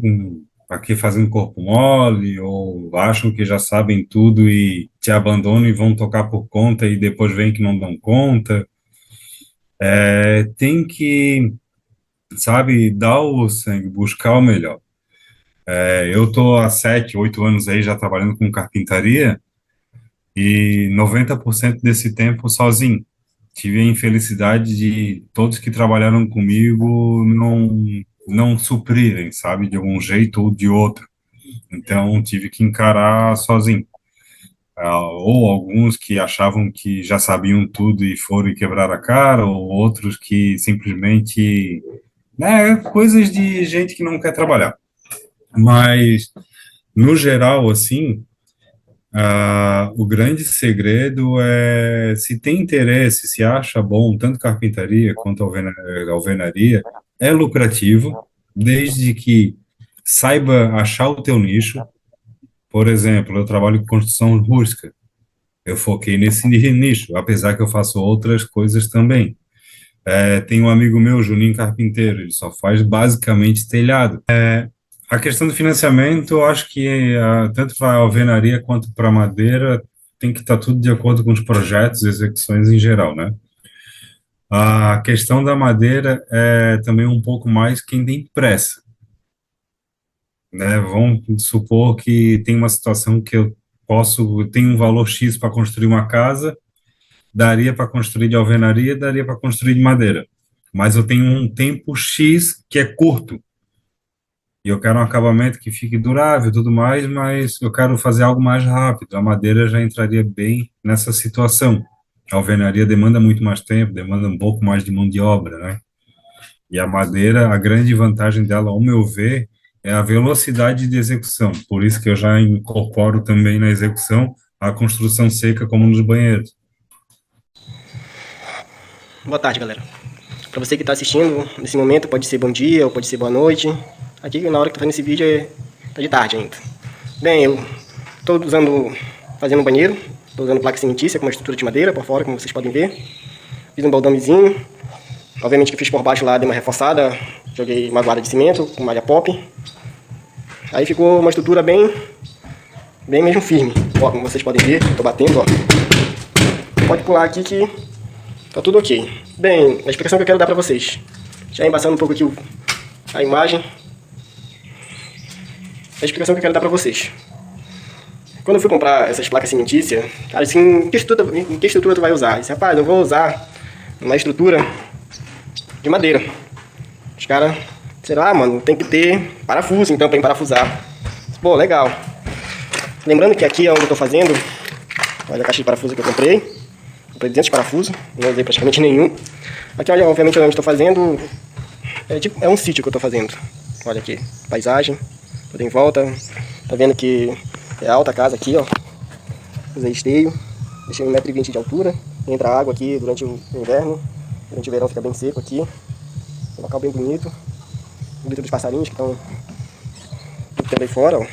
aqui fazendo corpo mole ou acham que já sabem tudo e te abandonam e vão tocar por conta e depois vêm que não dão conta. Tem que, sabe, dar o sangue, buscar o melhor. Eu tô há 7, 8 anos aí já trabalhando com carpintaria e 90% desse tempo sozinho. Tive a infelicidade de todos que trabalharam comigo não suprirem, sabe, de algum jeito ou de outro. Então, tive que encarar sozinho. Ou alguns que achavam que já sabiam tudo e foram e quebrar a cara, ou outros que simplesmente, né, coisas de gente que não quer trabalhar. Mas, no geral, assim, o grande segredo é se tem interesse, se acha bom, tanto carpintaria quanto alvenaria, é lucrativo, desde que saiba achar o teu nicho. Por exemplo, eu trabalho com construção rústica, eu foquei nesse nicho, apesar que eu faço outras coisas também. Tem um amigo meu, Juninho Carpinteiro, ele só faz basicamente telhado. A questão do financiamento, eu acho que tanto para a alvenaria quanto para a madeira tem que estar tudo de acordo com os projetos e execuções em geral, né? A questão da madeira é também um pouco mais quem tem pressa, né? Vamos supor que tem uma situação que tenho um valor X para construir uma casa, daria para construir de alvenaria, daria para construir de madeira, mas eu tenho um tempo X que é curto. E eu quero um acabamento que fique durável e tudo mais, mas eu quero fazer algo mais rápido. A madeira já entraria bem nessa situação. A alvenaria demanda muito mais tempo, demanda um pouco mais de mão de obra, né? E a madeira, a grande vantagem dela, ao meu ver, é a velocidade de execução. Por isso que eu já incorporo também na execução a construção seca, como nos banheiros. Boa tarde, galera. Para você que está assistindo, nesse momento pode ser bom dia ou pode ser boa noite. Aqui, na hora que eu tô fazendo esse vídeo, tá de tarde ainda. Bem, eu tô fazendo um banheiro, tô usando placa cimentícia com uma estrutura de madeira por fora, como vocês podem ver. Fiz um baldamezinho. Obviamente que eu fiz por baixo lá, dei uma reforçada, joguei uma guarda de cimento com malha pop. Aí ficou uma estrutura bem mesmo firme. Ó, como vocês podem ver, tô batendo, ó. Pode pular aqui que tá tudo ok. Bem, a explicação que eu quero dar pra vocês. Já embaçando um pouco aqui a imagem. A explicação que eu quero dar pra vocês. Quando eu fui comprar essas placas cimentícias, cara, assim, em que estrutura tu vai usar? Eu disse, rapaz, eu vou usar uma estrutura de madeira. Os caras, sei lá, mano, tem que ter parafuso, então, pra emparafusar. Pô, legal. Lembrando que aqui é onde eu tô fazendo, olha a caixa de parafuso que eu comprei. Comprei 200 parafusos, não usei praticamente nenhum. Aqui, olha, obviamente, onde eu tô fazendo, é um sítio que eu tô fazendo. Olha aqui, paisagem. Tudo em volta, tá vendo que é alta a casa aqui, ó. Usei esteio, deixei 1,20 m de altura. Entra água aqui durante o inverno, durante o verão fica bem seco aqui. Um local bem bonito. Bonito dos passarinhos que estão aí fora, ó.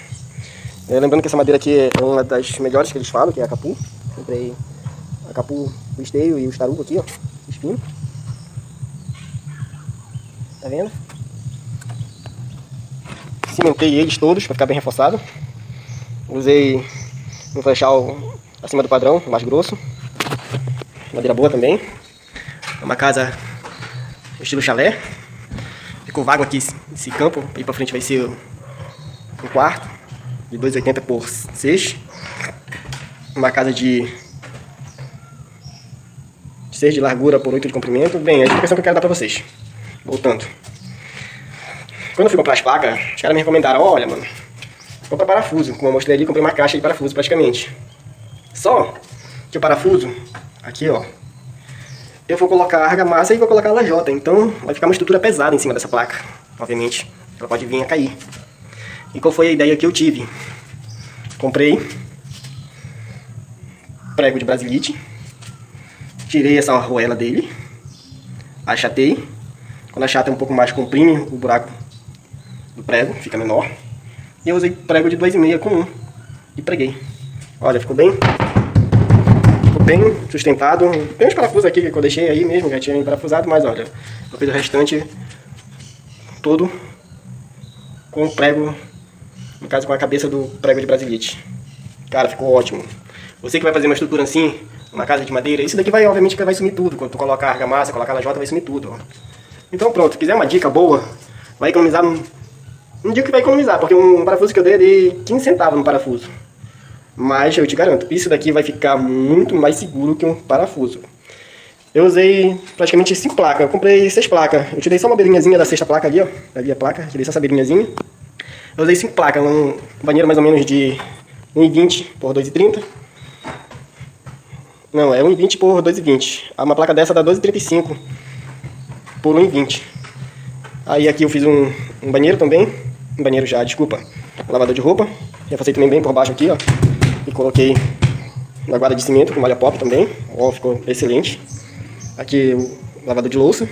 Lembrando que essa madeira aqui é uma das melhores que eles falam, que é a capu. Comprei a capu, o esteio e o tarugo aqui, ó, espinho. Tá vendo? Cimentei eles todos para ficar bem reforçado. Usei um flechal acima do padrão, mais grosso. Madeira boa também. É uma casa estilo chalé. Ficou vago aqui esse campo. Aí para frente vai ser um quarto de 2,80 por 6. Uma casa de 6 de largura por 8 de comprimento. Bem, a explicação que eu quero dar para vocês. Voltando. Quando eu fui comprar as placas, os caras me recomendaram, olha, mano, compra parafuso. Como eu mostrei ali, comprei uma caixa de parafuso praticamente. Só que o parafuso, aqui ó, eu vou colocar argamassa e vou colocar lajota. Então vai ficar uma estrutura pesada em cima dessa placa. Obviamente, ela pode vir a cair. E qual foi a ideia que eu tive? comprei prego de brasilite, tirei essa arruela dele, achatei. Quando achata um pouco mais, comprime o buraco do prego, fica menor. E eu usei prego de 2,5 com 1 e preguei. Olha, ficou bem sustentado. Tem uns parafusos aqui que eu deixei aí mesmo, já tinha parafusado, mas olha, eu fiz o restante todo com o prego, no caso com a cabeça do prego de brasilite. Cara, ficou ótimo. Você que vai fazer uma estrutura assim, uma casa de madeira, isso daqui vai, obviamente, vai sumir tudo. Quando tu colocar a argamassa, colocar a lajota, vai sumir tudo, ó. Então pronto, se quiser uma dica boa, vai economizar, não digo que vai economizar, porque um parafuso que eu dei, de 15 centavos no parafuso. Mas eu te garanto, isso daqui vai ficar muito mais seguro que um parafuso. Eu usei praticamente 5 placas, eu comprei 6 placas. Eu tirei só uma beirinhazinha da 6ª placa ali, ó. Ali a placa, tirei só essa beirinhazinha. Eu usei 5 placas, um banheiro mais ou menos de 1,20 por 2,30. Não, é 1,20 por 2,20. Uma placa dessa dá 12,35 por 1,20. Aí aqui eu fiz um banheiro também. Um banheiro já, desculpa. Um lavador de roupa. Reforcei também bem por baixo aqui, ó. E coloquei uma guarda de cimento com malha pop também. Ó, ficou excelente. Aqui o lavador de louça,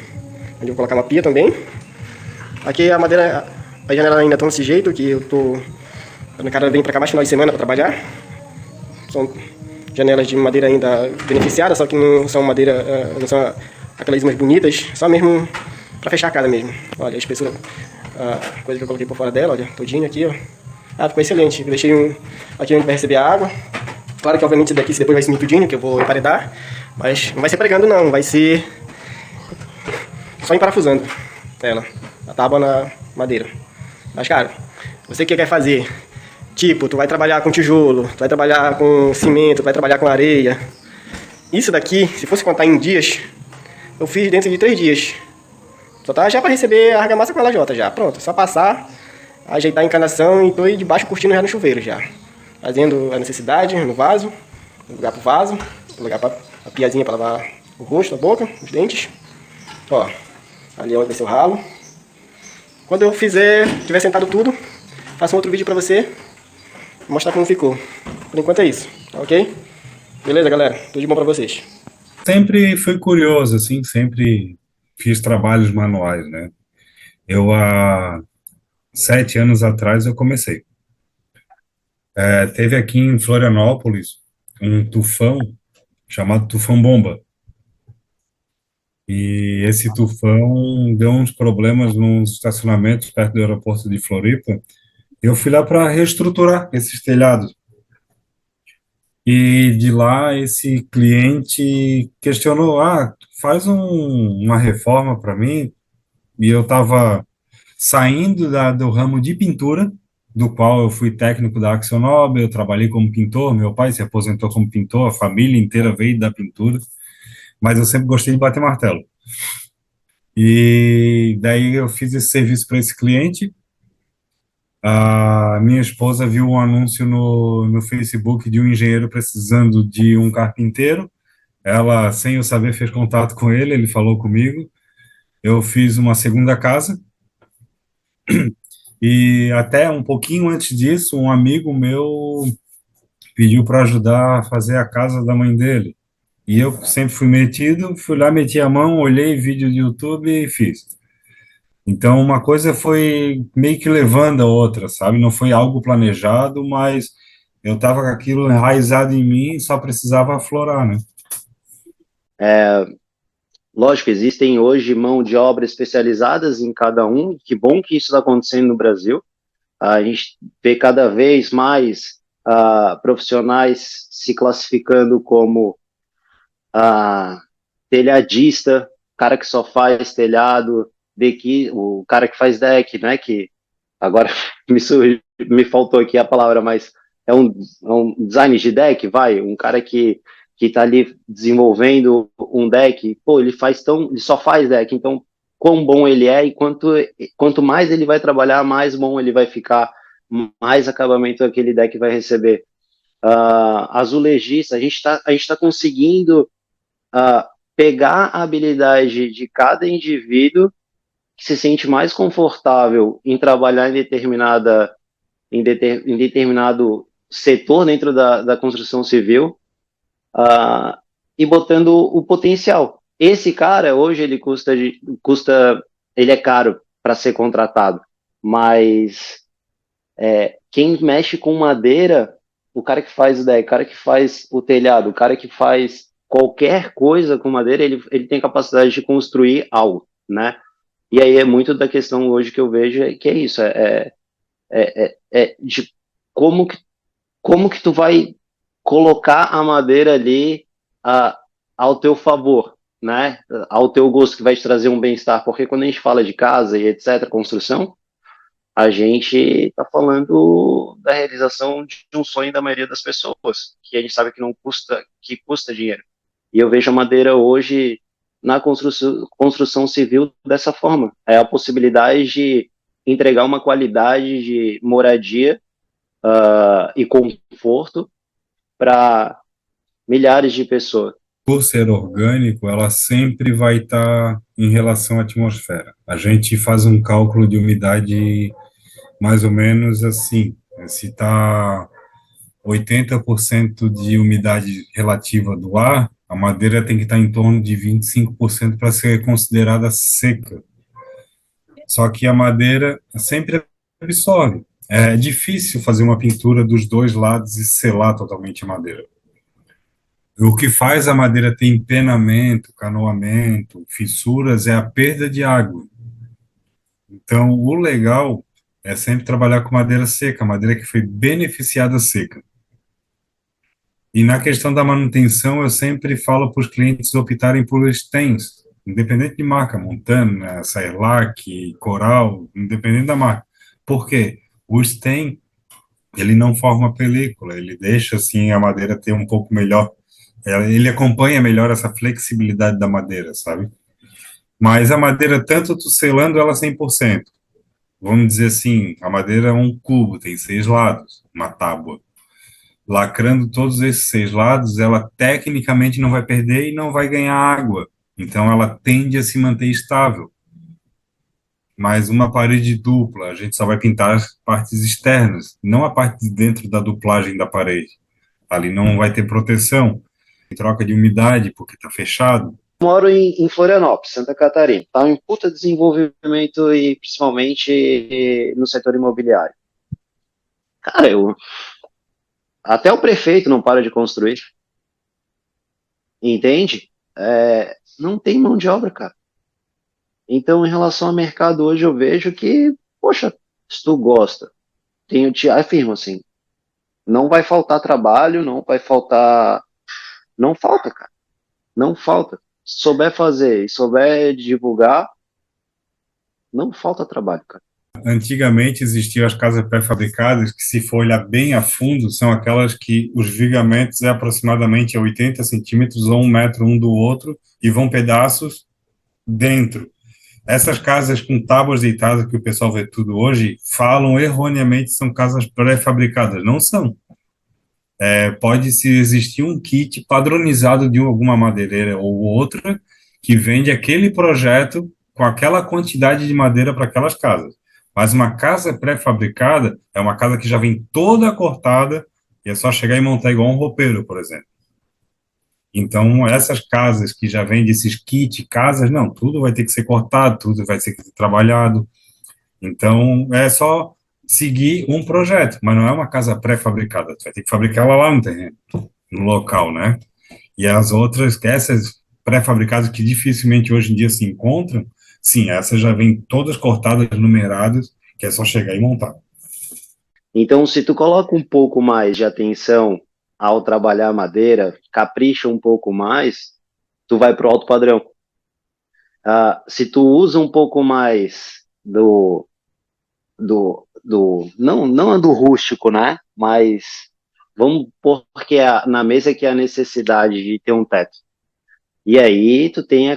onde eu vou colocar uma pia também. Aqui a madeira, a janela ainda tá desse jeito, que eu tô... O cara vem pra cá mais final de semana pra trabalhar. São janelas de madeira ainda beneficiada, só que não são madeira, não são aquelas mais bonitas, só mesmo pra fechar a casa mesmo. Olha a espessura, a coisa que eu coloquei por fora dela, olha, todinho aqui, ó. Ah, ficou excelente. Eu deixei aqui onde vai receber a água. Claro que obviamente daqui depois vai sumir tudinho, que eu vou emparedar. Mas não vai ser pregando não, vai ser só emparafusando ela, a tábua na madeira. Mas cara, você que quer fazer, tipo, tu vai trabalhar com tijolo, tu vai trabalhar com cimento, tu vai trabalhar com areia. Isso daqui, se fosse contar em dias, eu fiz dentro de 3 dias. Só tá já para receber a argamassa com a lajota já, pronto, só passar, ajeitar a encanação e tô aí debaixo curtindo já no chuveiro já. Fazendo a necessidade no vaso, lugar pro vaso, lugar pra a piazinha para lavar o rosto, a boca, os dentes. Ó, ali onde vai ser o ralo. Quando eu tiver sentado tudo, faço um outro vídeo para você mostrar como ficou. Por enquanto é isso, ok? Beleza, galera? Tudo de bom para vocês. Sempre fui curioso, assim, sempre fiz trabalhos manuais, né? Eu, há 7 anos atrás, eu comecei. Teve aqui em Florianópolis um tufão chamado Tufão Bomba. E esse tufão deu uns problemas nos estacionamentos perto do aeroporto de Floripa. Eu fui lá para reestruturar esses telhados. E de lá esse cliente questionou, faz uma reforma para mim. E eu estava saindo do ramo de pintura, do qual eu fui técnico da AkzoNobel, eu trabalhei como pintor, meu pai se aposentou como pintor, a família inteira veio da pintura, mas eu sempre gostei de bater martelo. E daí eu fiz esse serviço para esse cliente. A minha esposa viu um anúncio no Facebook de um engenheiro precisando de um carpinteiro. Ela, sem eu saber, fez contato com ele, ele falou comigo. Eu fiz uma segunda casa. E até um pouquinho antes disso, um amigo meu pediu para ajudar a fazer a casa da mãe dele. E eu sempre fui metido, fui lá, meti a mão, olhei vídeo do YouTube e fiz. Então, uma coisa foi meio que levando a outra, sabe? Não foi algo planejado, mas eu estava com aquilo enraizado em mim e só precisava aflorar, né? Lógico, existem hoje mão de obra especializadas em cada um. Que bom que isso está acontecendo no Brasil. A gente vê cada vez mais profissionais se classificando como telhadista, cara que só faz telhado, o cara que faz deck, né? Que agora me faltou aqui a palavra, mas é um design de deck, um cara que está ali desenvolvendo um deck, pô, ele só faz deck, então quão bom ele é e quanto mais ele vai trabalhar, mais bom ele vai ficar, mais acabamento aquele deck vai receber. Azulejista, a gente tá conseguindo pegar a habilidade de cada indivíduo que se sente mais confortável em trabalhar em determinado setor dentro da construção civil, e botando o potencial. Esse cara, hoje, ele ele é caro para ser contratado, mas quem mexe com madeira, o cara que faz ideia, o cara que faz o telhado, o cara que faz qualquer coisa com madeira, ele tem capacidade de construir algo, né? E aí é muito da questão hoje que eu vejo que é isso, de como que tu vai colocar a madeira ali ao teu favor, né? Ao teu gosto, que vai te trazer um bem-estar, porque quando a gente fala de casa e etc, construção, a gente está falando da realização de um sonho da maioria das pessoas, que a gente sabe que não custa, que custa dinheiro. E eu vejo a madeira hoje na construção civil dessa forma. É a possibilidade de entregar uma qualidade de moradia e conforto para milhares de pessoas. Por ser orgânico, ela sempre vai estar em relação à atmosfera. A gente faz um cálculo de umidade mais ou menos assim, se está 80% de umidade relativa do ar, a madeira tem que estar em torno de 25% para ser considerada seca. Só que a madeira sempre absorve. É difícil fazer uma pintura dos dois lados e selar totalmente a madeira. O que faz a madeira ter empenamento, canoamento, fissuras é a perda de água. Então, o legal é sempre trabalhar com madeira seca, madeira que foi beneficiada seca. E na questão da manutenção, eu sempre falo para os clientes optarem por steins, independente de marca, Montana, Sairlac, Coral, independente da marca. Por quê? O stain, ele não forma película, ele deixa assim a madeira ter um pouco melhor, ele acompanha melhor essa flexibilidade da madeira, sabe? Mas a madeira, tanto tu selando ela 100%, vamos dizer assim, a madeira é um cubo, tem 6 lados, uma tábua. Lacrando todos esses 6 lados, ela tecnicamente não vai perder e não vai ganhar água. Então ela tende a se manter estável. Mas uma parede dupla, a gente só vai pintar as partes externas, não a parte de dentro da duplagem da parede. Ali não vai ter proteção, troca de umidade porque está fechado. Moro em Florianópolis, Santa Catarina. Está em puta desenvolvimento e principalmente no setor imobiliário. Cara, até o prefeito não para de construir. Entende? Não tem mão de obra, cara. Então, em relação ao mercado hoje, eu vejo que, poxa, se tu gosta, eu te afirmo assim, não vai faltar trabalho, não vai faltar. Não falta, cara. Não falta. Se souber fazer e souber divulgar, não falta trabalho, cara. Antigamente existiam as casas pré-fabricadas que, se for olhar bem a fundo, são aquelas que os vigamentos é aproximadamente a 80 centímetros ou 1 metro um do outro e vão pedaços dentro. Essas casas com tábuas deitadas que o pessoal vê tudo hoje, falam erroneamente que são casas pré-fabricadas. Não são. Pode-se existir um kit padronizado de alguma madeireira ou outra que vende aquele projeto com aquela quantidade de madeira para aquelas casas. Mas uma casa pré-fabricada é uma casa que já vem toda cortada e é só chegar e montar igual um roupeiro, por exemplo. Então, essas casas que já vendem esses kits, casas, não, tudo vai ter que ser cortado, tudo vai ter que ser trabalhado. Então, é só seguir um projeto, mas não é uma casa pré-fabricada, tu vai ter que fabricar ela lá no terreno, no local, né? E as outras, essas pré-fabricadas que dificilmente hoje em dia se encontram, sim, essas já vêm todas cortadas, numeradas, que é só chegar e montar. Então, se tu coloca um pouco mais de atenção ao trabalhar a madeira, capricha um pouco mais, tu vai pro alto padrão. Se tu usa um pouco mais não do rústico, né? Mas vamos pôr que na mesa que é a necessidade de ter um teto. E aí tu tem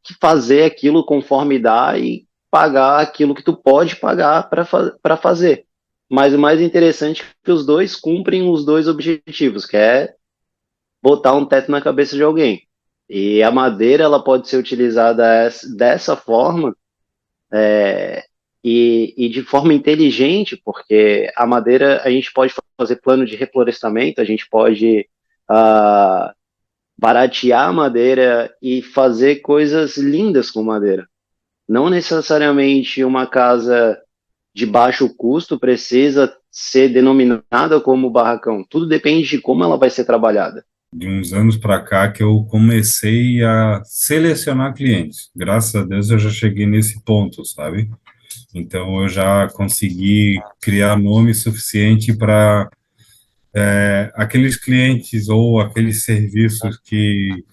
que fazer aquilo conforme dá e pagar aquilo que tu pode pagar para fazer. Mas o mais interessante é que os dois cumprem os dois objetivos, que é botar um teto na cabeça de alguém. E a madeira ela pode ser utilizada dessa forma, e de forma inteligente, porque a madeira, a gente pode fazer plano de reflorestamento, a gente pode ah, baratear a madeira e fazer coisas lindas com madeira. Não necessariamente uma casa de baixo custo precisa ser denominada como barracão. Tudo depende de como ela vai ser trabalhada. De uns anos para cá que eu comecei a selecionar clientes. Graças a Deus eu já cheguei nesse ponto, sabe? Então eu já consegui criar nome suficiente para aqueles clientes ou aqueles serviços que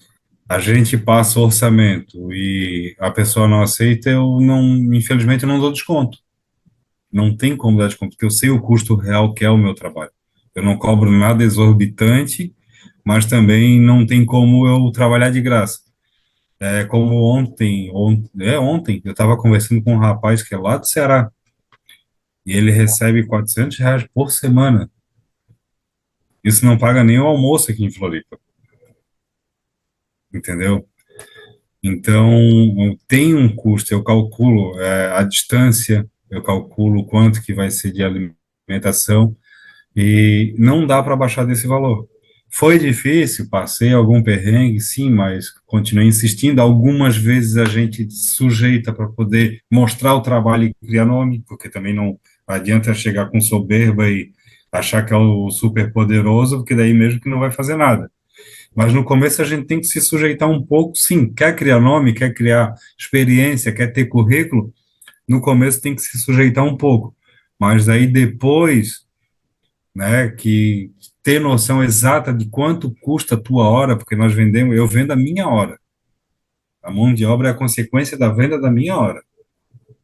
a gente passa o orçamento e a pessoa não aceita, eu não, infelizmente, eu não dou desconto. Não tem como dar desconto, porque eu sei o custo real que é o meu trabalho. Eu não cobro nada exorbitante, mas também não tem como eu trabalhar de graça. É como ontem eu estava conversando com um rapaz que é lá do Ceará, e ele recebe R$ 400 por semana. Isso não paga nem o almoço aqui em Floripa, entendeu? Então, tem um custo, eu calculo a distância, eu calculo quanto que vai ser de alimentação, e não dá para baixar desse valor. Foi difícil, passei algum perrengue, sim, mas continuei insistindo. Algumas vezes a gente sujeita para poder mostrar o trabalho e criar nome, porque também não adianta chegar com soberba e achar que é o super poderoso, porque daí mesmo que não vai fazer nada. Mas no começo a gente tem que se sujeitar um pouco, sim. Quer criar nome, quer criar experiência, quer ter currículo, no começo tem que se sujeitar um pouco. Mas aí depois, né, que ter noção exata de quanto custa a tua hora, porque nós vendemos, eu vendo a minha hora. A mão de obra é a consequência da venda da minha hora.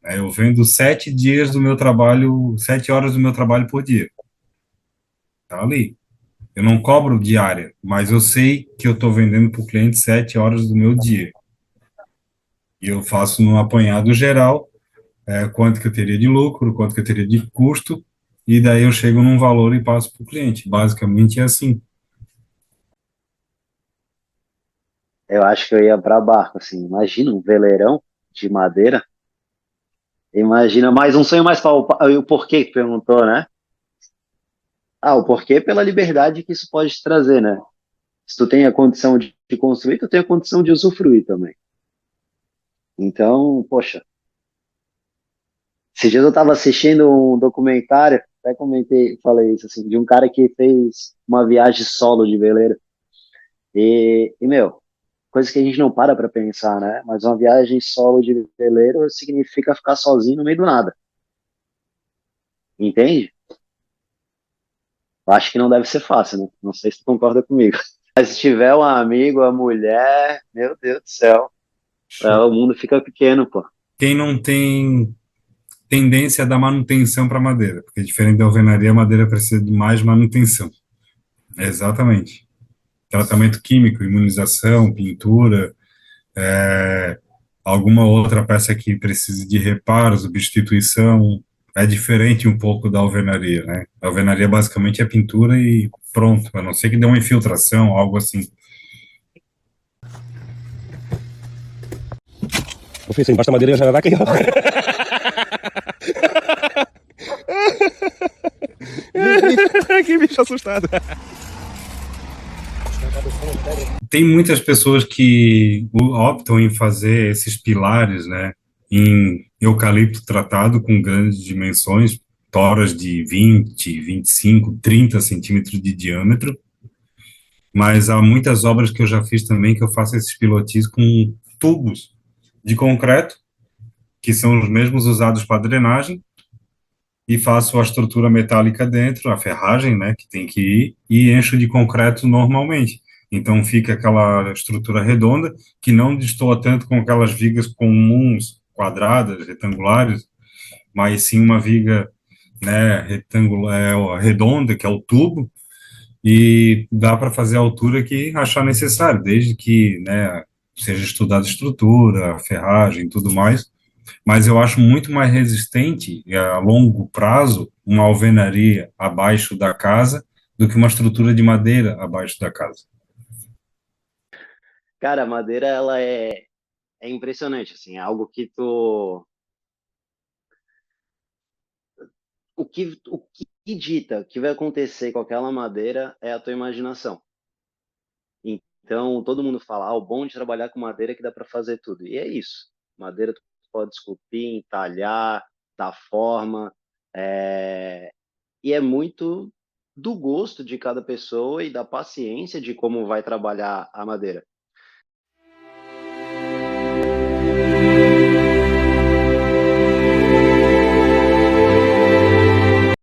Né? Eu vendo 7 dias do meu trabalho, 7 horas do meu trabalho por dia. Tá ali. Eu não cobro diária, mas eu sei que eu estou vendendo para o cliente 7 horas do meu dia. E eu faço no apanhado geral, quanto que eu teria de lucro, quanto que eu teria de custo, e daí eu chego num valor e passo para o cliente. Basicamente é assim. Eu acho que eu ia para barco, assim. Imagina um veleirão de madeira. Imagina mais um sonho mais palpável. O porquê que perguntou, né? Ah, o porquê pela liberdade que isso pode te trazer, né? Se tu tem a condição de construir, tu tem a condição de usufruir também. Então, poxa, esses dias eu estava assistindo um documentário, até comentei, falei isso assim, de um cara que fez uma viagem solo de veleiro. Meu, coisa que a gente não para pensar, né? Mas uma viagem solo de veleiro significa ficar sozinho no meio do nada, entende? Eu acho que não deve ser fácil, né? Não sei se tu concorda comigo. Mas se tiver um amigo, a mulher, meu Deus do céu, o mundo fica pequeno, pô. Quem não tem tendência a dar manutenção para a madeira, porque diferente da alvenaria, a madeira precisa de mais manutenção. Exatamente. Tratamento químico, imunização, pintura, alguma outra peça que precise de reparo, substituição, é diferente um pouco da alvenaria, né? A alvenaria basicamente é pintura e pronto, a não ser que dê uma infiltração, algo assim. Eu pensei, embaixo da madeira já vai cair. Que bicho assustado. Tem muitas pessoas que optam em fazer esses pilares, né, em eucalipto tratado com grandes dimensões, toras de 20, 25, 30 centímetros de diâmetro, mas há muitas obras que eu já fiz também que eu faço esses pilotis com tubos de concreto, que são os mesmos usados para drenagem, e faço a estrutura metálica dentro, a ferragem, né, que tem que ir, e encho de concreto normalmente. Então fica aquela estrutura redonda, que não destoa tanto com aquelas vigas comuns, quadradas, retangulares, mas sim uma viga, né, retangular, redonda, que é o tubo, e dá para fazer a altura que achar necessário, desde que, né, seja estudada a estrutura, a ferragem e tudo mais, mas eu acho muito mais resistente a longo prazo uma alvenaria abaixo da casa do que uma estrutura de madeira abaixo da casa. Cara, a madeira, ela é impressionante, assim, é algo que tu... o que dita o que vai acontecer com aquela madeira é a tua imaginação. Então, todo mundo fala, o bom de trabalhar com madeira é que dá para fazer tudo. E é isso. Madeira tu pode esculpir, entalhar, dar forma, e é muito do gosto de cada pessoa e da paciência de como vai trabalhar a madeira.